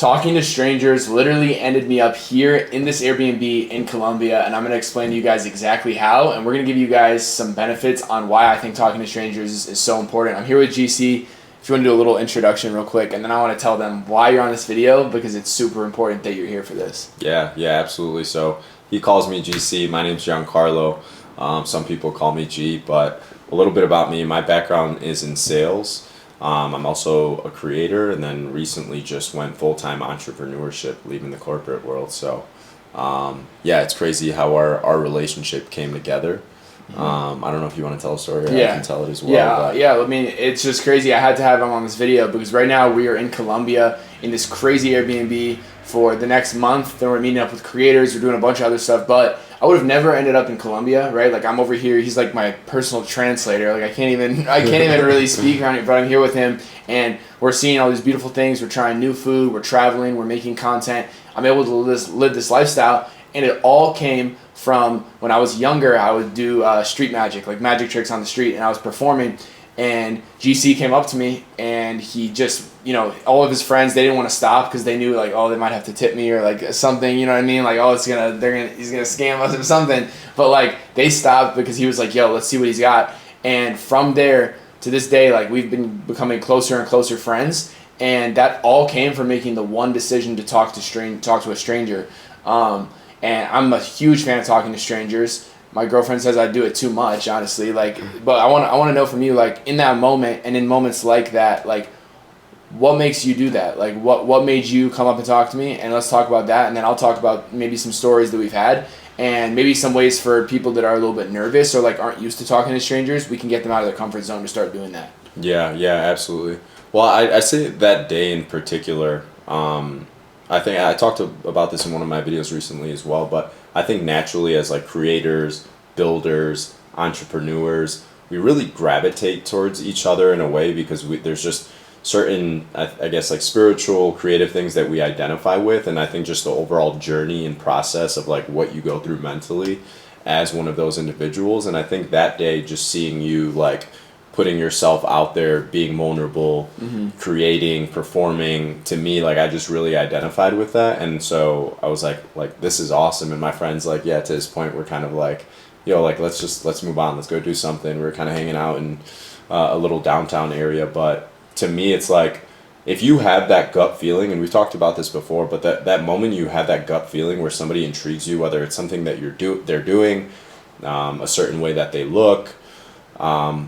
talking to strangers literally ended me up here in this Airbnb in Colombia, and I'm going to explain to you guys exactly how, and we're going to give you guys some benefits on why I think talking to strangers is so important. I'm here with GC. If you want to do a little introduction real quick, and then I want to tell them why you're on this video, because it's super important that you're here for this. Yeah, absolutely. So he calls me GC. My name's Giancarlo. Some people call me G, but a little bit about me. My background is in sales. I'm also a creator, and then recently just went full-time entrepreneurship, leaving the corporate world. So it's crazy how our relationship came together. I don't know if you want to tell a story. I can tell it as well. Yeah. I mean, it's just crazy. I had to have him on this video because right now we are in Colombia in this crazy Airbnb for the next month. Then we're meeting up with creators. We're doing a bunch of other stuff, but I would have never ended up in Colombia, right? Like I'm over here. He's like my personal translator. Like I can't even really speak around it, but I'm here with him, and we're seeing all these beautiful things. We're trying new food. We're traveling. We're making content. I'm able to live this lifestyle, and it all came from when I was younger. I would do street magic, like magic tricks on the street, and I was performing. And GC came up to me, and he just, all of his friends, they didn't want to stop because they knew like, oh, they might have to tip me or like something, you know what I mean? Like, oh, he's gonna scam us or something. But like they stopped because he was like, yo, let's see what he's got. And from there to this day, like we've been becoming closer and closer friends, and that all came from making the one decision to talk to a stranger. And I'm a huge fan of talking to strangers. My girlfriend says I do it too much, honestly. But I want to know from you, like in that moment and in moments like that, like what makes you do that? Like what made you come up and talk to me? And let's talk about that, and then I'll talk about maybe some stories that we've had, and maybe some ways for people that are a little bit nervous or like aren't used to talking to strangers, we can get them out of their comfort zone to start doing that. Yeah, absolutely. Well, I say that day in particular. I think I talked about this in one of my videos recently as well, but I think naturally as like creators, builders, entrepreneurs, we really gravitate towards each other in a way because there's just certain, I guess, like spiritual, creative things that we identify with, and I think just the overall journey and process of like what you go through mentally as one of those individuals. And I think that day, just seeing you like putting yourself out there, being vulnerable, creating, performing, to me, like I just really identified with that. And so I was like this is awesome. And my friends, like, yeah, to this point, we're kind of like, yo, like let's move on, let's go do something. We're kind of hanging out in a little downtown area. But to me, it's like if you have that gut feeling, and we've talked about this before, but that moment you have that gut feeling where somebody intrigues you, whether it's something that they're doing, a certain way that they look,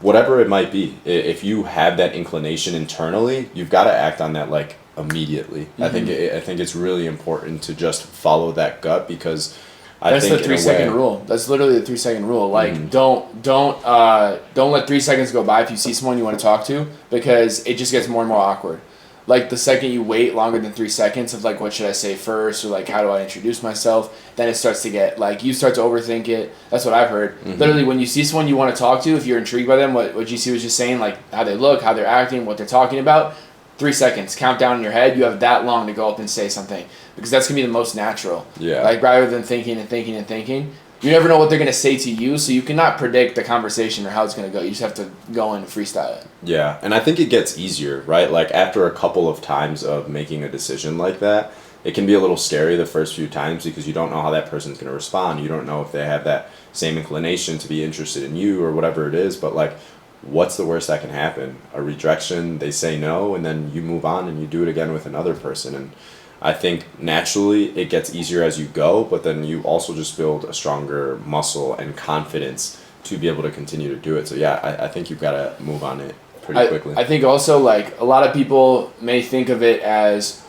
whatever it might be, if you have that inclination internally, you've got to act on that like immediately. I think it's really important to just follow that gut, because that's the 3 second rule. That's literally the 3 second rule. Like don't let 3 seconds go by if you see someone you want to talk to, because it just gets more and more awkward. Like the second you wait longer than 3 seconds of like, what should I say first, or like how do I introduce myself, then it starts to get like, you start to overthink it. That's what I've heard. Literally, when you see someone you want to talk to, if you're intrigued by them, what GC was just saying, like how they look, how they're acting, what they're talking about, 3 seconds, count down in your head. You have that long to go up and say something, because that's gonna be the most natural. Yeah. Like rather than thinking and thinking and thinking. You never know what they're going to say to you, so you cannot predict the conversation or how it's going to go. You just have to go and freestyle it. Yeah, and I think it gets easier, right? Like after a couple of times of making a decision like that, it can be a little scary the first few times because you don't know how that person's going to respond. You don't know if they have that same inclination to be interested in you or whatever it is, but like, what's the worst that can happen? A rejection, they say no, and then you move on and you do it again with another person. And I think naturally it gets easier as you go, but then you also just build a stronger muscle and confidence to be able to continue to do it. So yeah, I think you've got to move on it pretty quickly. I think also like a lot of people may think of it as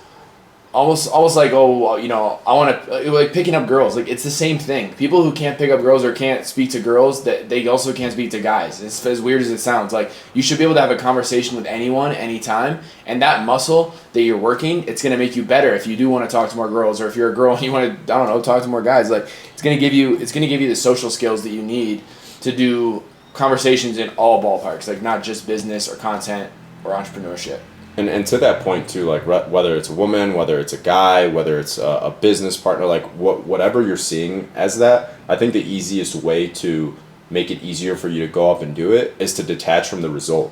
almost like, oh, I want to, like picking up girls. Like it's the same thing. People who can't pick up girls or can't speak to girls, that they also can't speak to guys. It's as weird as it sounds. Like you should be able to have a conversation with anyone, anytime, and that muscle that you're working, it's gonna make you better if you do want to talk to more girls, or if you're a girl and you want to, I don't know, talk to more guys. Like it's gonna give you the social skills that you need to do conversations in all ballparks, like not just business or content or entrepreneurship. And to that point too, like whether it's a woman, whether it's a guy, whether it's a business partner, like whatever you're seeing as that, I think the easiest way to make it easier for you to go up and do it is to detach from the result.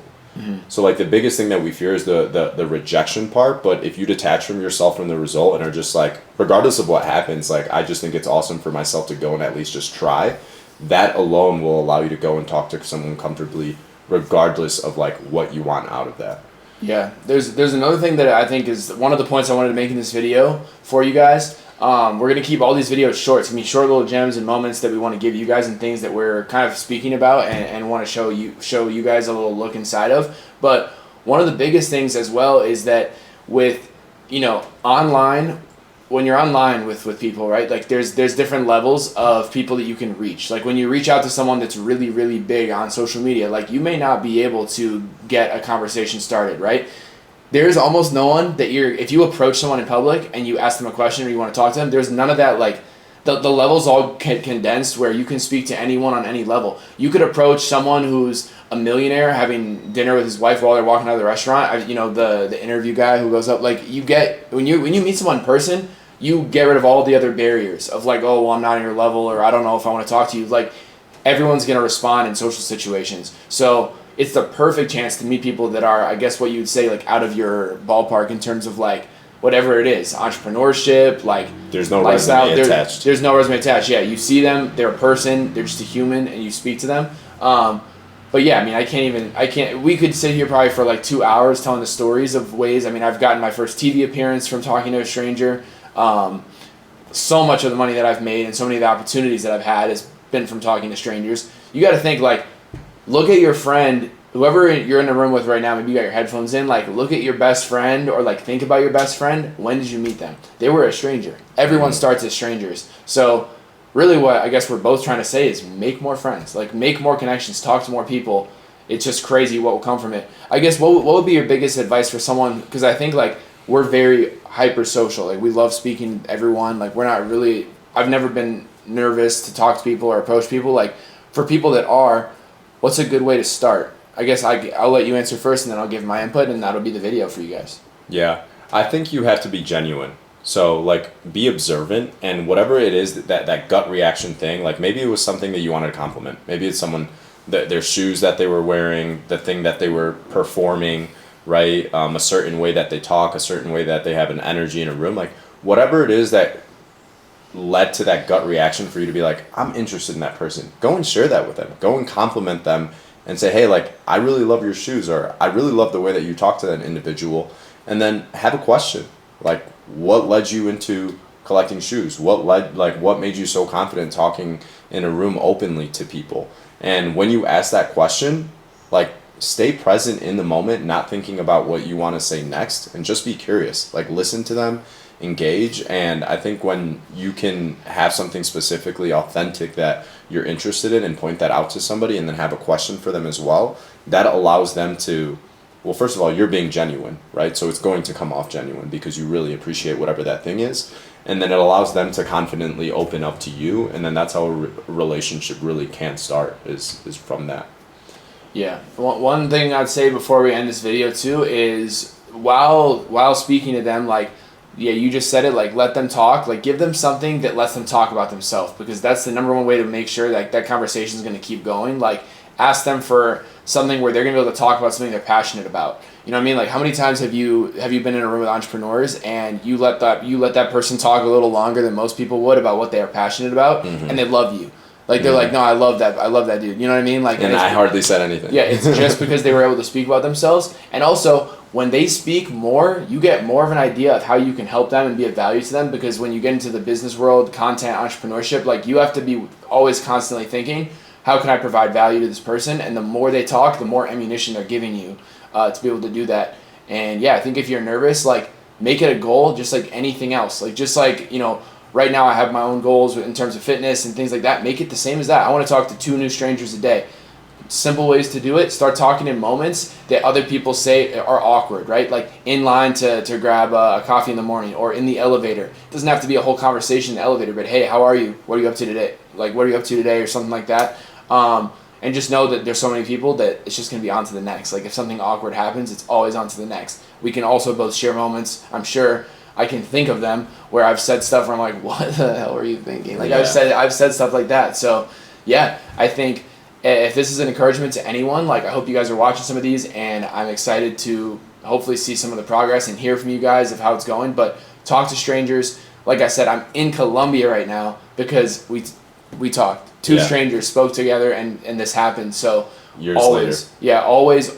So like the biggest thing that we fear is the rejection part. But if you detach from yourself from the result and are just like, regardless of what happens, like I just think it's awesome for myself to go and at least just try. That alone will allow you to go and talk to someone comfortably, regardless of like what you want out of that. Yeah, there's another thing that I think is one of the points I wanted to make in this video for you guys. We're going to keep all these videos short. It's going to be short little gems and moments that we want to give you guys and things that we're kind of speaking about and want to show you guys a little look inside of. But one of the biggest things as well is that with, online, when you're online with people, right? Like there's different levels of people that you can reach. Like when you reach out to someone that's really, really big on social media, like you may not be able to get a conversation started, right? There's almost no one that if you approach someone in public and you ask them a question or you want to talk to them, there's none of that, like the levels all condensed where you can speak to anyone on any level. You could approach someone who's a millionaire having dinner with his wife while they're walking out of the restaurant. The interview guy who goes up, like you get, when you meet someone in person, you get rid of all the other barriers of like, oh, well, I'm not on your level, or I don't know if I want to talk to you. Like everyone's going to respond in social situations. So it's the perfect chance to meet people that are, I guess what you would say, like out of your ballpark in terms of like whatever it is, entrepreneurship, like there's no resume attached. There's no resume attached. Yeah, you see them, they're a person, they're just a human, and you speak to them. But yeah, I mean, we could sit here probably for like 2 hours telling the stories of ways. I mean, I've gotten my first TV appearance from talking to a stranger. So much of the money that I've made and so many of the opportunities that I've had has been from talking to strangers. You got to think like, look at your friend, whoever you're in a room with right now, maybe you got your headphones in, like look at your best friend or like think about your best friend. When did you meet them? They were a stranger. Everyone starts as strangers. So really what I guess we're both trying to say is make more friends, like make more connections, talk to more people. It's just crazy what will come from it. I guess what would be your biggest advice for someone, because I think like we're very hyper social. Like we love speaking to everyone. Like we're not really, I've never been nervous to talk to people or approach people. Like for people that are, what's a good way to start? I guess I'll let you answer first and then I'll give my input and that'll be the video for you guys. Yeah, I think you have to be genuine. So like be observant and whatever it is that gut reaction thing, like maybe it was something that you wanted to compliment. Maybe it's someone, their shoes that they were wearing, the thing that they were performing, right? A certain way that they talk, a certain way that they have an energy in a room, like whatever it is that led to that gut reaction for you to be like, I'm interested in that person. Go and share that with them. Go and compliment them and say, hey, like, I really love your shoes, or I really love the way that you talk to that individual. And then have a question. Like, what led you into collecting shoes? What made you so confident talking in a room openly to people? And when you ask that question, like, stay present in the moment, not thinking about what you want to say next, and just be curious. Like, listen to them, engage. And I think when you can have something specifically authentic that you're interested in and point that out to somebody and then have a question for them as well, that allows them to, well, first of all, you're being genuine, right? So it's going to come off genuine because you really appreciate whatever that thing is. And then it allows them to confidently open up to you. And then that's how a relationship really can start, is from that. Yeah. One thing I'd say before we end this video too is while speaking to them, like, yeah, you just said it, like, let them talk, like, give them something that lets them talk about themselves, because that's the number one way to make sure that conversation is going to keep going. Like, ask them for something where they're going to be able to talk about something they're passionate about. You know what I mean? Like, how many times have you been in a room with entrepreneurs and you let that person talk a little longer than most people would about what they are passionate about, and they love you. Like, they're like, no, I love that dude. You know what I mean? Like, and I hardly said anything. Yeah, it's just because they were able to speak about themselves. And also, when they speak more, you get more of an idea of how you can help them and be of value to them, because when you get into the business world, content, entrepreneurship, like, you have to be always constantly thinking, how can I provide value to this person? And the more they talk, the more ammunition they're giving you to be able to do that. And yeah, I think if you're nervous, like, make it a goal just like anything else. Like, just like, right now I have my own goals in terms of fitness and things like that. Make it the same as that. I want to talk to 2 new strangers a day. Simple ways to do it. Start talking in moments that other people say are awkward, right? Like in line to grab a coffee in the morning, or in the elevator. It doesn't have to be a whole conversation in the elevator, but hey, how are you? What are you up to today? Like, what are you up to today, or something like that. And just know that there's so many people that it's just going to be on to the next. Like, if something awkward happens, it's always on to the next. We can also both share moments. I'm sure I can think of them where I've said stuff where I'm like, what the hell were you thinking? Like, yeah. I've said stuff like that. So yeah, I think if this is an encouragement to anyone, like I hope you guys are watching some of these, and I'm excited to hopefully see some of the progress and hear from you guys of how it's going. But talk to strangers. Like I said, I'm in Colombia right now because we talked. Two strangers spoke together, and this happened. So Years always, later.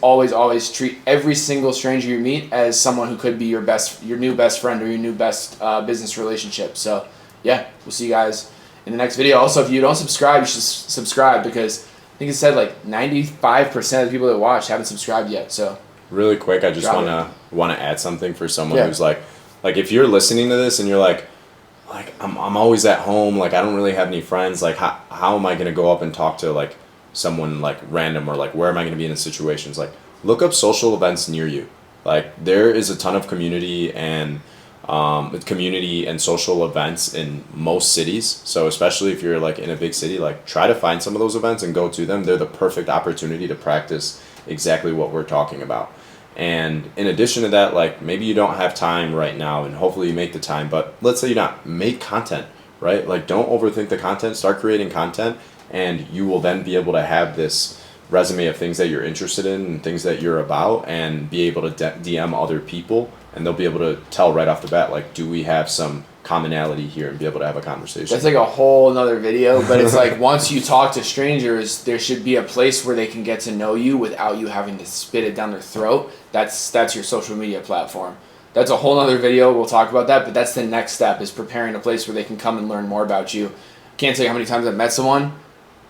always treat every single stranger you meet as someone who could be your new best friend or your new best business relationship. So yeah, we'll see you guys in the next video. Also, if you don't subscribe, you should subscribe, because I think it said like 95% of the people that watch haven't subscribed yet. So really quick, I just want to add something for someone who's like if you're listening to this and you're like I'm always at home, like I don't really have any friends, like how am I gonna go up and talk to like someone like random, or like where am I gonna be in situations? Like look up social events near you. Like there is a ton of community and social events in most cities. So especially if you're like in a big city, like try to find some of those events and go to them. They're the perfect opportunity to practice exactly what we're talking about. And in addition to that, like maybe you don't have time right now, and hopefully you make the time, but let's say you're not, make content, right? Like don't overthink the content, start creating content, and you will then be able to have this resume of things that you're interested in and things that you're about, and be able to DM other people, and they'll be able to tell right off the bat, like, do we have some commonality here, and be able to have a conversation. That's like a whole nother video, but it's like once you talk to strangers, there should be a place where they can get to know you without you having to spit it down their throat. That's your social media platform. That's a whole nother video. We'll talk about that, but that's the next step, is preparing a place where they can come and learn more about you. Can't tell you how many times I've met someone,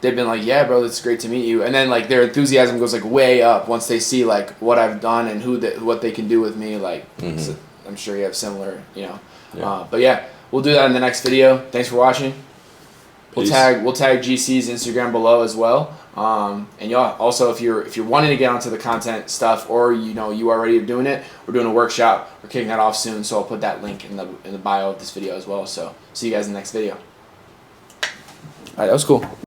they've been like, yeah, bro, it's great to meet you. And then like their enthusiasm goes like way up once they see like what I've done and what they can do with me. Like, so I'm sure you have similar, but yeah, we'll do that in the next video. Thanks for watching. We'll tag GC's Instagram below as well. And yeah, also if you're wanting to get onto the content stuff, or you already are doing it, we're doing a workshop. We're kicking that off soon, so I'll put that link in the bio of this video as well. So see you guys in the next video. All right, that was cool.